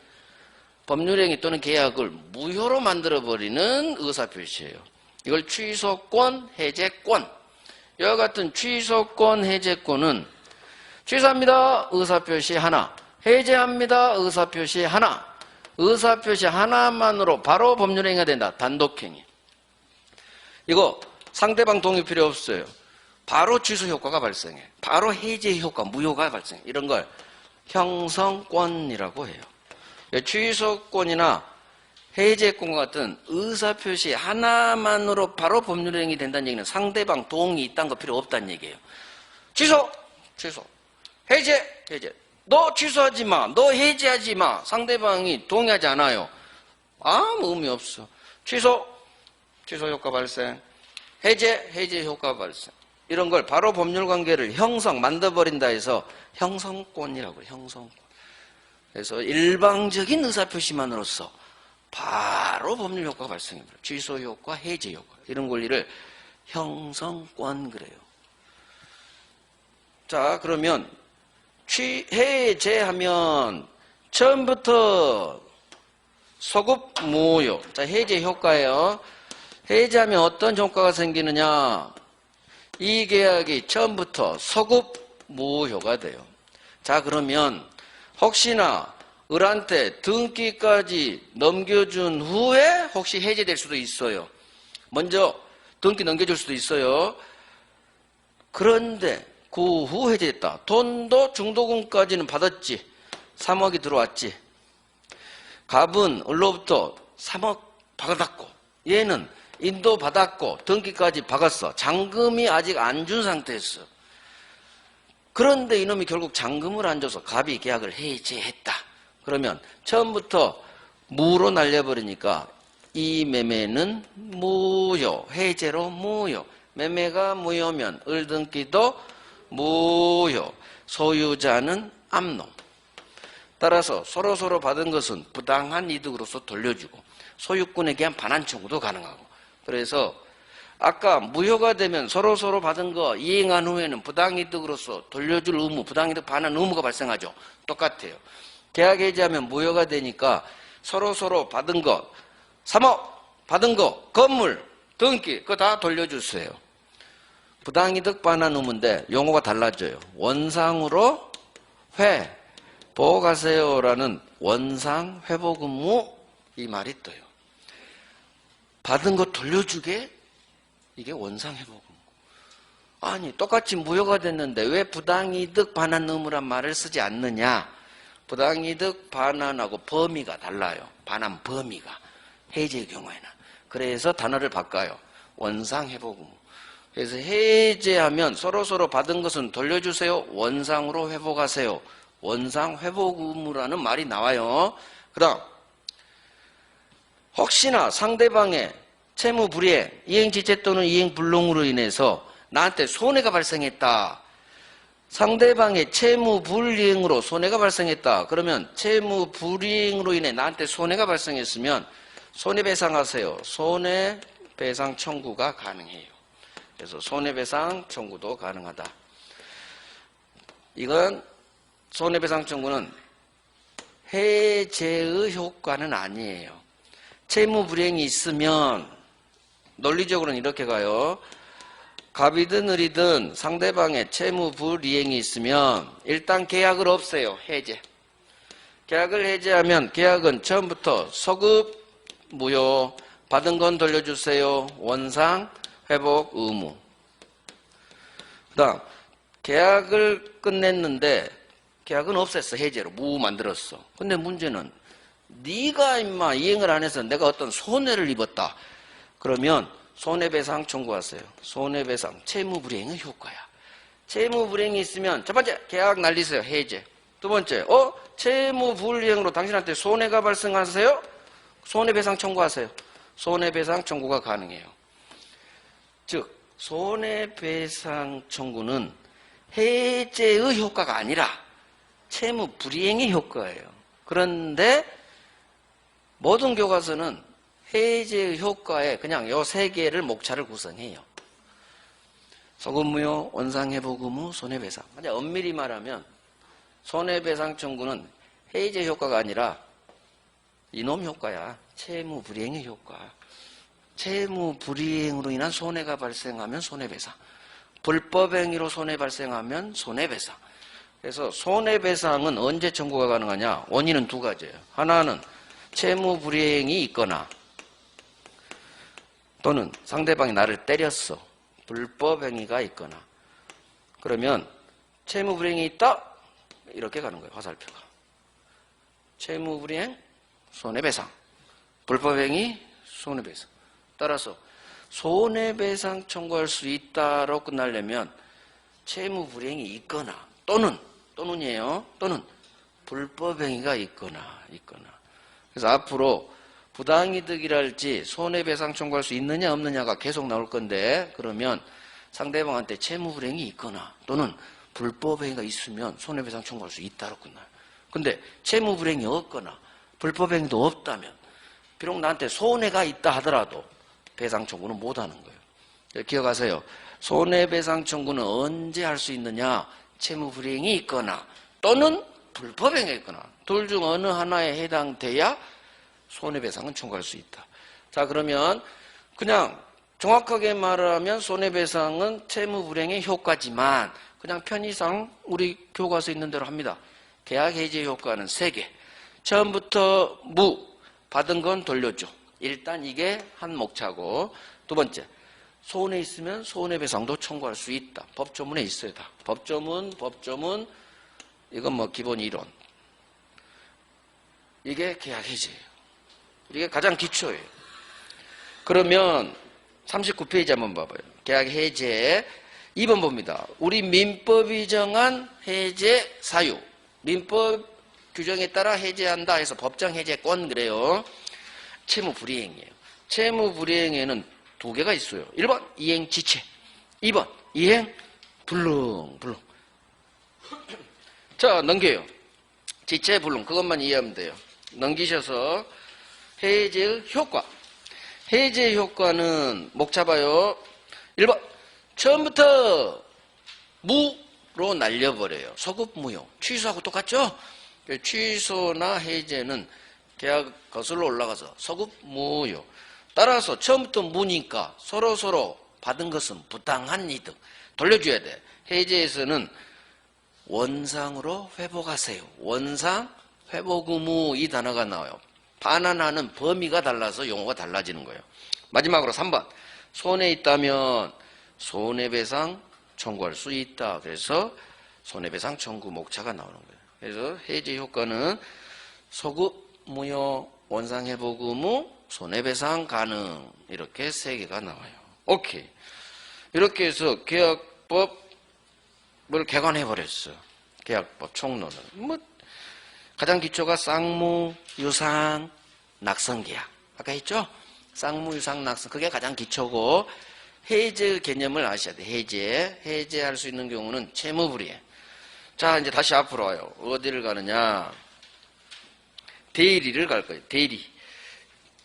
법률행위 또는 계약을 무효로 만들어버리는 의사표시예요. 이걸 취소권, 해제권. 이와 같은 취소권, 해제권은 취소합니다. 의사표시 하나. 해제합니다. 의사표시 하나. 의사표시 하나만으로 바로 법률행위가 된다. 단독행위. 이거 상대방 동의 필요 없어요. 바로 취소 효과가 발생해. 바로 해제 효과, 무효가 발생해. 이런 걸 형성권이라고 해요. 취소권이나 해제권 같은 의사표시 하나만으로 바로 법률행위 된다는 얘기는 상대방 동의 있다는 거 필요 없다는 얘기예요. 취소, 취소. 해제, 해제. 너 취소하지 마. 너 해제하지 마. 상대방이 동의하지 않아요. 아무 의미 없어. 취소, 취소 효과 발생. 해제, 해제 효과 발생. 이런 걸 바로 법률관계를 만들어버린다 해서 형성권이라고 해요. 형성권. 그래서 일방적인 의사표시만으로써 바로 법률 효과가 발생합니다. 취소 효과, 해제 효과. 이런 권리를 형성권 그래요. 자, 그러면 해제하면 처음부터 소급 무효. 자, 해제 효과예요. 해제하면 어떤 효과가 생기느냐? 이 계약이 처음부터 소급 무효가 돼요. 자, 그러면 혹시나 을한테 등기까지 넘겨준 후에 혹시 해제될 수도 있어요. 먼저 등기 넘겨줄 수도 있어요. 그런데 그 후 해제됐다. 돈도 중도금까지는 받았지. 3억이 들어왔지. 갑은 을로부터 3억 받았고 얘는 인도 받았고 등기까지 박았어. 잔금이 아직 안 준 상태였어. 그런데 이놈이 결국 잔금을 안 줘서 갑이 계약을 해제했다. 그러면 처음부터 무로 날려버리니까 이 매매는 무효, 해제로 무효. 매매가 무효면 을등기도 무효, 소유자는 암놈. 따라서 서로서로 받은 것은 부당한 이득으로서 돌려주고 소유권에 대한 반환 청구도 가능하고. 그래서 아까 무효가 되면 서로서로 받은 거 이행한 후에는 부당이득으로서 돌려줄 의무, 부당이득 반환 의무가 발생하죠. 똑같아요. 계약 해지하면 무효가 되니까 서로서로 받은 거 3억 받은 거 건물 등기 그거 다 돌려주세요. 부당이득 반환 의무인데 용어가 달라져요. 원상으로 회복하세요라는 원상 회복 의무 이 말이 떠요. 받은 거 돌려주게 이게 원상 회복 의무. 아니 똑같이 무효가 됐는데 왜 부당이득 반환 의무란 말을 쓰지 않느냐? 부당이득 반환하고 범위가 달라요. 반환 범위가 해제의 경우에는. 그래서 단어를 바꿔요. 원상 회복 의무. 그래서 해제하면 서로서로 받은 것은 돌려주세요. 원상으로 회복하세요. 원상 회복 의무라는 말이 나와요. 그 다음 혹시나 상대방의 채무 불이행, 이행지체 또는 이행불능으로 인해서 나한테 손해가 발생했다. 상대방의 채무 불이행으로 손해가 발생했다. 그러면 채무 불이행으로 인해 나한테 손해가 발생했으면 손해배상하세요. 손해배상 청구가 가능해요. 그래서 손해배상 청구도 가능하다. 이건 손해배상 청구는 해제의 효과는 아니에요. 채무 불이행이 있으면 논리적으로는 이렇게 가요. 갑이든 을이든 상대방의 채무 불이행이 있으면 일단 계약을 없애요. 해제. 계약을 해제하면 계약은 처음부터 소급 무효, 받은 건 돌려주세요. 원상 회복 의무. 그 다음 계약을 끝냈는데 계약은 없앴어. 해제로 무 만들었어. 근데 문제는 네가 임마 이행을 안 해서 내가 어떤 손해를 입었다. 그러면 손해배상 청구하세요. 손해배상 채무불이행의 효과야. 채무불이행이 있으면 첫 번째 계약 날리세요. 해제. 두 번째 채무불이행으로 당신한테 손해가 발생하세요. 손해배상 청구하세요. 손해배상 청구가 가능해요. 즉 손해배상 청구는 해제의 효과가 아니라 채무불이행의 효과예요. 그런데 모든 교과서는 해제의 효과에 그냥 요 세 개를 목차를 구성해요. 소급무효, 원상회복 의무, 손해배상. 그냥 엄밀히 말하면 손해배상 청구는 해제 효과가 아니라 이놈 효과야. 채무불이행의 효과. 채무불이행으로 인한 손해가 발생하면 손해배상. 불법행위로 손해 발생하면 손해배상. 그래서 손해배상은 언제 청구가 가능하냐? 원인은 두 가지예요. 하나는 채무불이행이 있거나 또는 상대방이 나를 때렸어. 불법행위가 있거나. 그러면 채무불이행이 있다? 이렇게 가는 거예요. 화살표가. 채무불이행, 손해배상. 불법행위, 손해배상. 따라서 손해배상 청구할 수 있다로 끝나려면 채무불이행이 있거나 또는이에요. 또는 불법행위가 있거나. 그래서 앞으로 부당이득이랄지 손해배상 청구할 수 있느냐 없느냐가 계속 나올 건데 그러면 상대방한테 채무불이행이 있거나 또는 불법행위가 있으면 손해배상 청구할 수 있다로 끝나요. 근데 채무불이행이 없거나 불법행위도 없다면 비록 나한테 손해가 있다 하더라도 배상 청구는 못하는 거예요. 기억하세요. 손해배상 청구는 언제 할 수 있느냐? 채무불이행이 있거나 또는 불법행위가 있거나 둘 중 어느 하나에 해당돼야 손해배상은 청구할 수 있다. 자, 그러면 그냥 정확하게 말하면 손해배상은 채무불이행의 효과지만 그냥 편의상 우리 교과서에 있는 대로 합니다. 계약해지 효과는 3개. 처음부터 받은 건 돌려줘. 일단 이게 한 목차고, 두 번째, 손해 있으면 손해배상도 청구할 수 있다. 법조문에 있어요. 다. 법조문, 이건 뭐 기본 이론. 이게 계약해지예요. 이게 가장 기초예요. 그러면 39페이지 한번 봐봐요. 계약해제 2번 봅니다. 우리 민법이 정한 해제 사유. 민법 규정에 따라 해제한다 해서 법정 해제권 그래요. 채무불이행이에요. 채무불이행에는 2개가 있어요. 1번 이행지체, 2번 이행불능. 자, 넘겨요. 지체, 불능 그것만 이해하면 돼요. 넘기셔서 해제의 효과. 해제의 효과는 목 잡아요. 1번 처음부터 무로 날려버려요. 소급무효. 취소하고 똑같죠? 취소나 해제는 계약 거슬러 올라가서 소급무효. 따라서 처음부터 무니까 서로 받은 것은 부당한 이득. 돌려줘야 돼. 해제에서는 원상으로 회복하세요. 원상, 회복 의무 이 단어가 나와요. 반환하는 범위가 달라서 용어가 달라지는 거예요. 마지막으로 3번. 손해 있다면 손해배상 청구할 수 있다. 그래서 손해배상 청구 목차가 나오는 거예요. 그래서 해제 효과는 소급, 무효, 원상회복 의무, 손해배상 가능 이렇게 3개가 나와요. 오케이. 이렇게 해서 계약법을 개관해버렸어요. 계약법 총론을. 가장 기초가 쌍무, 유상, 낙선계약. 아까 했죠? 쌍무, 유상, 낙선. 그게 가장 기초고 해제 개념을 아셔야 돼요. 해제할 수 있는 경우는 채무불이행. 자, 이제 다시 앞으로 와요. 어디를 가느냐? 대리를 갈 거예요.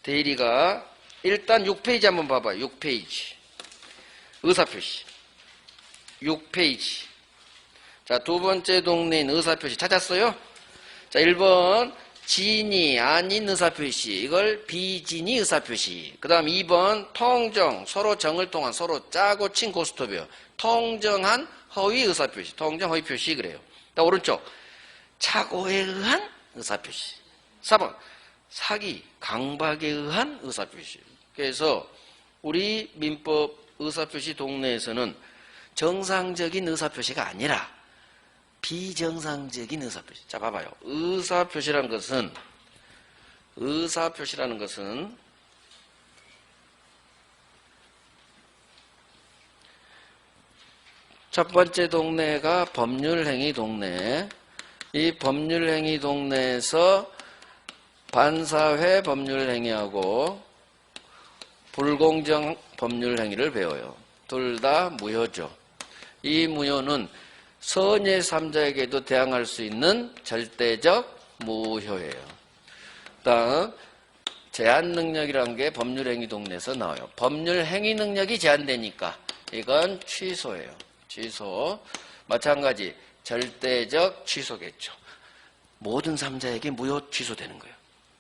대리가 일단 6페이지 한번 봐봐요. 6페이지. 의사표시. 6페이지. 자, 두 번째 동네인 의사표시 찾았어요? 자, 1번 진이 아닌 의사표시. 이걸 비진이 의사표시. 그 다음 2번 통정. 서로 정을 통한 서로 짜고 친 고스톱이요. 통정한 허위 의사표시. 통정 허위 표시 그래요. 자, 오른쪽 착오에 의한 의사표시. 4번 사기, 강박에 의한 의사표시. 그래서 우리 민법 의사표시 동네에서는 정상적인 의사표시가 아니라 비정상적인 의사표시. 자, 봐봐요. 의사표시라는 것은 첫 번째 동네가 법률행위 동네. 이 법률행위 동네에서 반사회 법률행위하고 불공정 법률행위를 배워요. 둘 다 무효죠. 이 무효는 선의 3자에게도 대항할 수 있는 절대적 무효예요. 다음 제한 능력이라는 게 법률행위 동네에서 나와요. 법률행위 능력이 제한되니까 이건 취소예요. 취소. 마찬가지 절대적 취소겠죠. 모든 3자에게 무효 취소되는 거예요.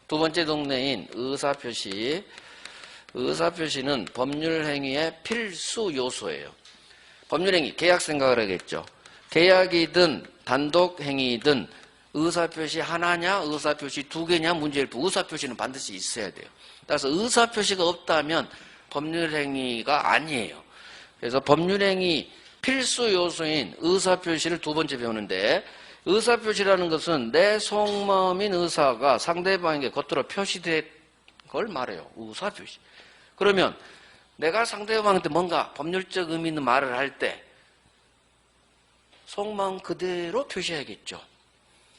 두 번째 동네인 의사표시. 의사표시는 법률행위의 필수 요소예요. 법률행위, 계약 생각을 하겠죠. 계약이든 단독행위든 의사표시 하나냐 의사표시 2개냐 문제일 뿐 의사표시는 반드시 있어야 돼요. 따라서 의사표시가 없다면 법률행위가 아니에요. 그래서 법률행위 필수 요소인 의사표시를 두 번째 배우는데, 의사표시라는 것은 내 속마음인 의사가 상대방에게 겉으로 표시된 걸 말해요. 의사표시. 그러면 내가 상대방한테 뭔가 법률적 의미 있는 말을 할 때 속마음 그대로 표시해야겠죠.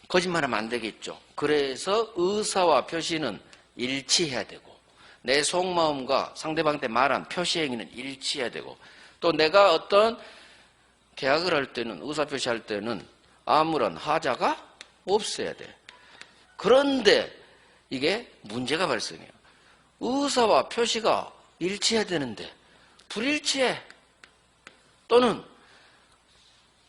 거짓말하면 안 되겠죠. 그래서 의사와 표시는 일치해야 되고, 내 속마음과 상대방한테 말한 표시 행위는 일치해야 되고, 또 내가 어떤 계약을 할 때는, 의사표시할 때는 아무런 하자가 없어야 돼. 그런데 이게 문제가 발생해요. 의사와 표시가 일치해야 되는데 불일치해. 또는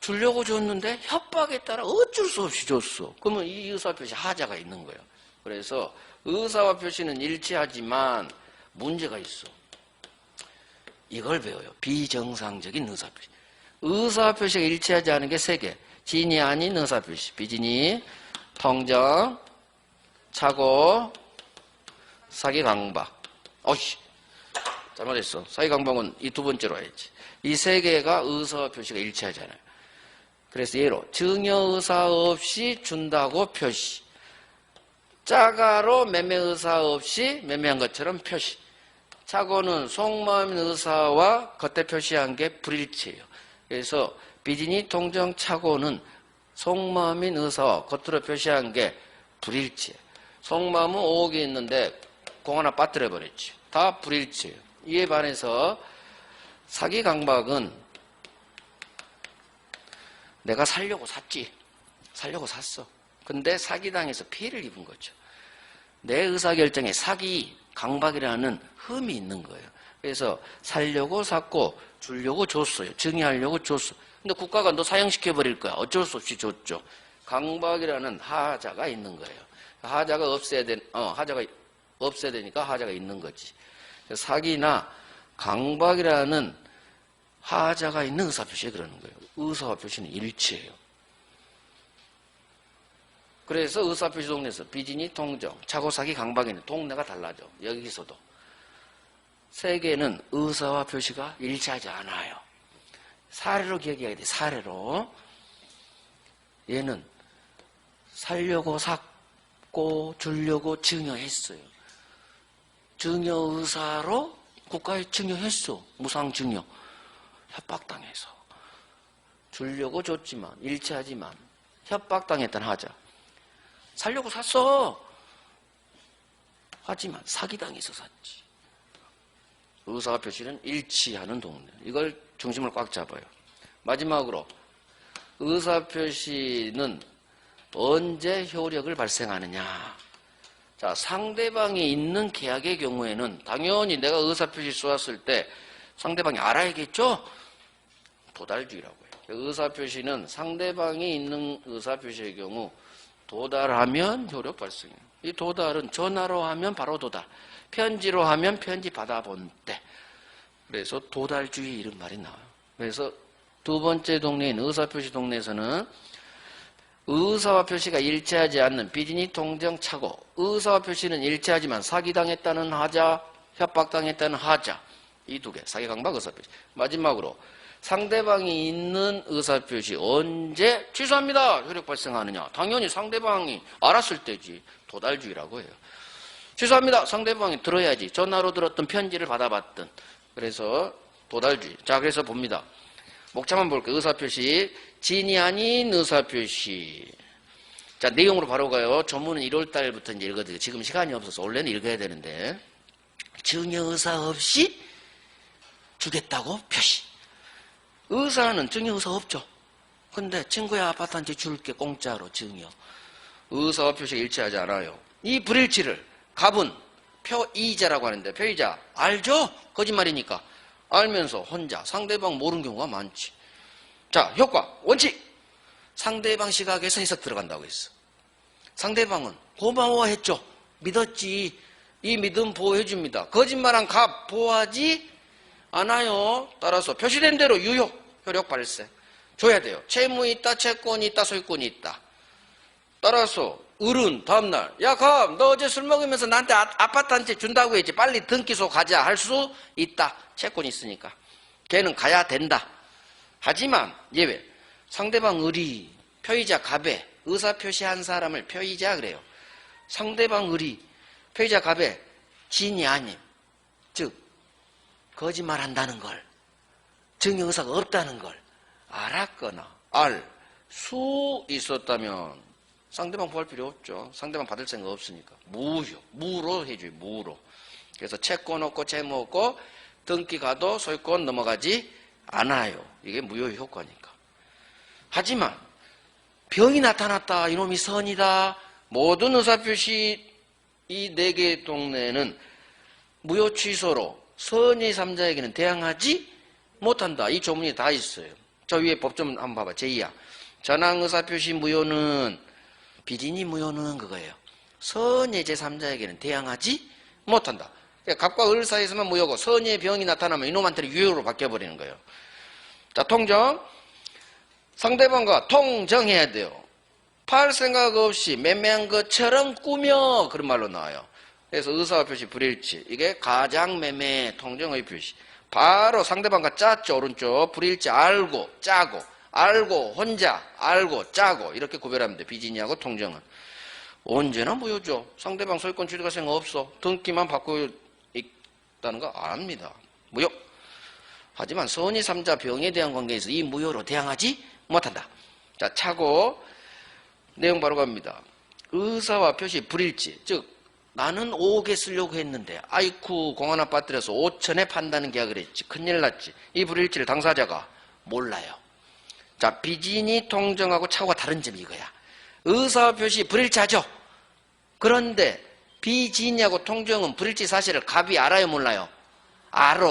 주려고 줬는데 협박에 따라 어쩔 수 없이 줬어. 그러면 이 의사 표시 하자가 있는 거예요. 그래서 의사와 표시는 일치하지만 문제가 있어. 이걸 배워요. 비정상적인 의사 표시. 의사 표시가 일치하지 않은 게 3개. 진이 아닌 의사 표시. 비진이, 통정, 착오, 사기 강박. 어이씨, 잘못했어. 사기 강박은 이 2번째로 해야지. 이 3개가 의사 표시가 일치하잖아요. 그래서 예로 증여 의사 없이 준다고 표시. 짜가로 매매 의사 없이 매매한 것처럼 표시. 착오는 속마음인 의사와 겉에 표시한 게 불일치예요. 그래서 비진이 통정 착오는 속마음인 의사와 겉으로 표시한 게 불일치예요. 속마음은 5억이 있는데 공 하나 빠뜨려 버렸지. 다 불일치예요. 이에 반해서 사기 강박은 내가 살려고 샀지. 살려고 샀어. 근데 사기당해서 피해를 입은 거죠. 내 의사결정에 사기, 강박이라는 흠이 있는 거예요. 그래서 살려고 샀고 주려고 줬어요. 증여하려고 줬어. 근데 국가가 너 사형시켜버릴 거야. 어쩔 수 없이 줬죠. 강박이라는 하자가 있는 거예요. 하자가 하자가 없애야 되니까 하자가 있는 거지. 사기나 강박이라는 하자가 있는 의사표시에 그러는 거예요. 의사와 표시는 일치예요. 그래서 의사표시 동네에서 비진이 통정, 착오, 사기, 강박에는 동네가 달라져. 여기서도. 3개는 의사와 표시가 일치하지 않아요. 사례로 기억해야 돼. 사례로. 얘는 살려고 샀고 주려고 증여했어요. 증여 의사로 국가에 증여했어. 무상증여. 협박당해서. 주려고 줬지만 일치하지만 협박당했다는 하자. 살려고 샀어. 하지만 사기당해서 샀지. 의사와 표시는 일치하는 동네. 이걸 중심을 꽉 잡아요. 마지막으로 의사표시는 언제 효력을 발생하느냐. 자, 상대방이 있는 계약의 경우에는 당연히 내가 의사표시 쏘았을 때 상대방이 알아야겠죠? 도달주의라고 해요. 의사표시는 상대방이 있는 의사표시의 경우 도달하면 효력 발생해요. 이 도달은 전화로 하면 바로 도달, 편지로 하면 편지 받아본 때. 그래서 도달주의 이런 말이 나와요. 그래서 2번째 동네인 의사표시 동네에서는 의사와 표시가 일치하지 않는 비진이 통정 착오. 의사와 표시는 일치하지만 사기당했다는 하자, 협박당했다는 하자. 이 2개. 사기 강박 의사표시. 마지막으로 상대방이 있는 의사표시 언제 취소합니다. 효력 발생하느냐. 당연히 상대방이 알았을 때지. 도달주의라고 해요. 취소합니다. 상대방이 들어야지. 전화로 들었던 편지를 받아봤든. 그래서 도달주의. 자, 그래서 봅니다. 목차만 볼게요. 의사표시. 진이 아닌 의사표시. 자, 내용으로 바로 가요. 조문은 1월달부터 이제 읽어드려요. 지금 시간이 없어서 원래는 읽어야 되는데. 증여 의사 없이 주겠다고 표시. 의사는 증여 의사 없죠. 근데 친구의 아파트한테 줄게 공짜로 증여. 의사와 표시가 일치하지 않아요. 이 불일치를 갑은 표이자라고 하는데 표이자 알죠? 거짓말이니까. 알면서 혼자 상대방 모르는 경우가 많지. 자, 효과 원칙. 상대방 시각에서 해석 들어간다고 했어. 상대방은 고마워했죠. 믿었지. 이 믿음 보호해줍니다. 거짓말한 갑 보호하지 않아요. 따라서 표시된 대로 유효, 효력 발생. 줘야 돼요. 채무 있다, 채권이 있다, 소유권이 있다. 따라서 을은 다음날 야 갑, 너 어제 술 먹으면서 나한테 아파트 한 채 준다고 했지. 빨리 등기소 가자 할 수 있다. 채권이 있으니까. 걔는 가야 된다. 하지만 예외. 상대방 을이 표의자 갑에 의사표시한 사람을 표의자 그래요. 상대방 을이 표의자 갑에 진이 아님. 즉 거짓말한다는 걸, 증여 의사가 없다는 걸 알았거나 알 수 있었다면 상대방 구할 필요 없죠. 상대방 받을 생각 없으니까. 무로 해줘요. 무로. 그래서 채권 없고 채무 없고 등기 가도 소유권 넘어가지 않아요. 이게 무효의 효과니까. 하지만 병이 나타났다. 이놈이 선이다. 모든 의사표시 이 4개 동네는 무효 취소로 선의 3자에게는 대항하지 못한다. 이 조문이 다 있어요. 저 위에 법좀 한번 봐봐. 제2야. 전항 의사표시 무효는 비진이 무효는 그거예요. 선의 제3자에게는 대항하지 못한다. 갑과 을 사이에서만 무효고 선의 병이 나타나면 이놈한테는 유효로 바뀌어버리는 거예요. 자, 통정. 상대방과 통정해야 돼요. 팔 생각 없이 매매한 것처럼 꾸며 그런 말로 나와요. 그래서 의사와 표시 불일치. 이게 가장 매매 통정의 표시. 바로 상대방과 짰죠. 오른쪽. 불일치 알고 짜고 알고 혼자 알고 짜고 이렇게 구별하면 돼. 비진이하고 통정은. 언제나 무효죠. 상대방 소유권 취득가생 없어. 등기만 받고 있다는 거 압니다. 무효. 하지만 선의 3자 병에 대한 관계에서 이 무효로 대항하지 못한다. 자, 차고 내용 바로 갑니다. 의사와 표시 불일치. 즉 나는 5억에 쓰려고 했는데 아이쿠 공 하나 빠뜨려서 5천에 판다는 계약을 했지. 큰일 났지. 이 불일치를 당사자가 몰라요. 자, 비진이 통정하고 차고가 다른 점이 이거야. 의사와 표시 불일치하죠. 그런데 비진이하고 통정은 불일치 사실을 갑이 알아요 몰라요? 알아.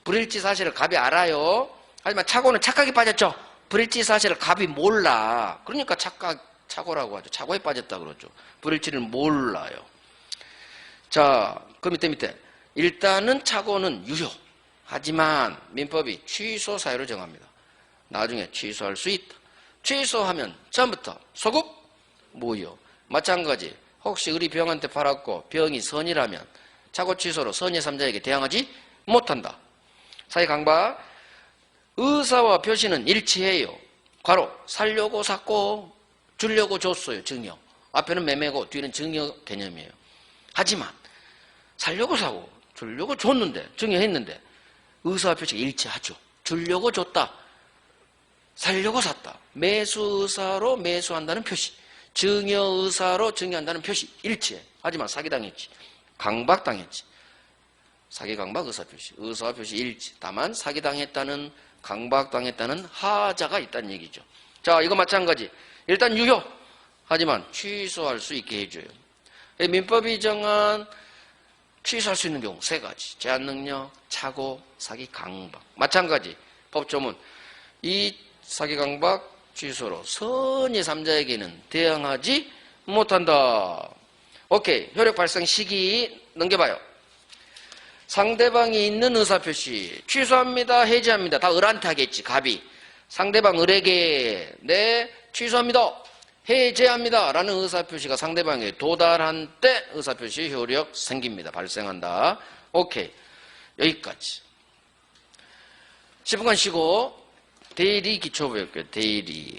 불일치 사실을 갑이 알아요. 하지만 차고는 착각에 빠졌죠. 불일치 사실을 갑이 몰라. 그러니까 차고라고 하죠. 차고에 빠졌다 그러죠. 불일치를 몰라요. 자, 그 밑에 일단은 차고는 유효. 하지만 민법이 취소 사유를 정합니다. 나중에 취소할 수 있다. 취소하면 처음부터 소급 무효. 마찬가지 혹시 을이 병한테 팔았고 병이 선이라면 차고 취소로 선의 3자에게 대항하지 못한다. 사회 강박. 의사와 표시는 일치해요. 괄호 살려고 샀고 주려고 줬어요. 증여. 앞에는 매매고 뒤는 증여 개념이에요. 하지만 살려고 사고 주려고 줬는데 증여했는데 의사와 표시가 일치하죠. 주려고 줬다. 살려고 샀다. 매수의사로 매수한다는 표시. 증여의사로 증여한다는 표시. 일치해. 하지만 사기당했지. 강박당했지. 사기 강박 의사 표시. 의사와 표시 일치. 다만 사기당했다는 강박당했다는 하자가 있다는 얘기죠. 자, 이거 마찬가지. 일단 유효. 하지만 취소할 수 있게 해줘요. 민법이 정한 취소할 수 있는 경우 3가지. 제한능력, 차고, 사기 강박. 마찬가지. 법조문. 이 사기 강박 취소로 선의 3자에게는 대항하지 못한다. 오케이. 효력 발생 시기 넘겨봐요. 상대방이 있는 의사표시 취소합니다. 해지합니다. 다 을한테 하겠지. 갑이. 상대방 을에게 네 취소합니다. 해제합니다. 라는 의사표시가 상대방에 도달한 때 의사표시 효력 생깁니다. 발생한다. 오케이. 여기까지. 10분간 쉬고 대리 기초 배울게요. 대리.